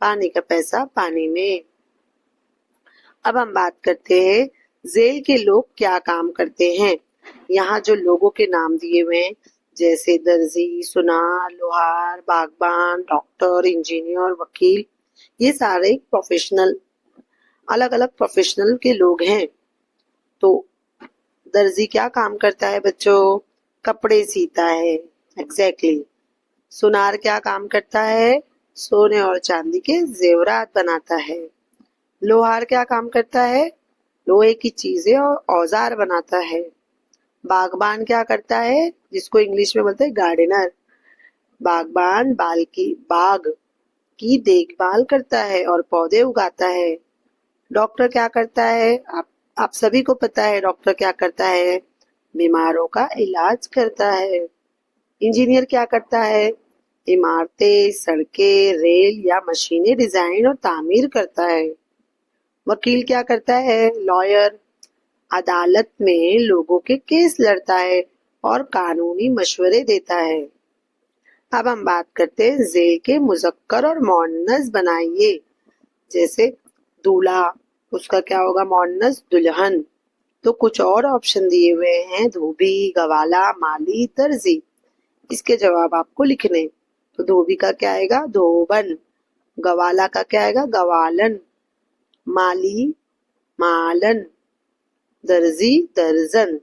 पानी का पैसा पानी में। अब हम बात करते हैं जेल के लोग क्या काम करते हैं। यहाँ जो लोगों के नाम दिए हुए हैं जैसे दर्जी, सुनार, लोहार, बागबान, डॉक्टर, इंजीनियर, वकील, ये सारे प्रोफेशनल अलग अलग प्रोफेशनल के लोग हैं। तो दर्जी क्या काम करता है बच्चों? कपड़े सीता है। एग्जैक्टली। सुनार क्या काम करता है? सोने और चांदी के जेवरात बनाता है। लोहार क्या काम करता है? लोहे की चीजें और औजार बनाता है। बागबान क्या करता है? जिसको इंग्लिश में बोलते हैं गार्डनर। बागबान बाग की देखभाल करता है और पौधे उगाता है। डॉक्टर क्या करता है? आप सभी को पता है डॉक्टर क्या करता है? बीमारों का इलाज करता है। इंजीनियर क्या करता है? इमारतें, सड़कें, रेल या मशीनें डिजाइन और तामीर करता है। वकील क्या करता है? लॉयर अदालत में लोगों के केस लड़ता है और कानूनी मशवरे देता है। अब हम बात करते हैं जेल के मुजक्कर और मोअन्नस बनाइए। जैसे दूल्हा, उसका क्या होगा? मोअन्नस दुल्हन। तो कुछ और ऑप्शन दिए हुए हैं धोबी, गवाला, माली, दर्जी। इसके जवाब आपको लिखने। तो धोबी का क्या आएगा? धोबन। गवाला का क्या आएगा? गवालन। माली मालन। दर्जी दर्जन।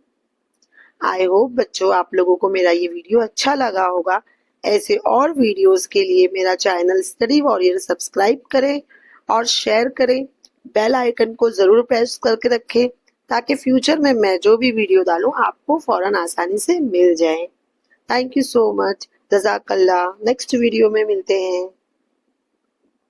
आई होप बच्चों आप लोगों को मेरा ये वीडियो अच्छा लगा होगा। ऐसे और वीडियोस के लिए मेरा चैनल स्टडी वॉरियर सब्सक्राइब करें और शेयर करें। बेल आइकन को जरूर प्रेस करके रखें ताकि फ्यूचर में मैं जो भी वीडियो डालूं आपको फौरन आसानी से मिल जाए। Thank you so much. जज़ाकल्लाह। नेक्स्ट वीडियो में मिलते हैं।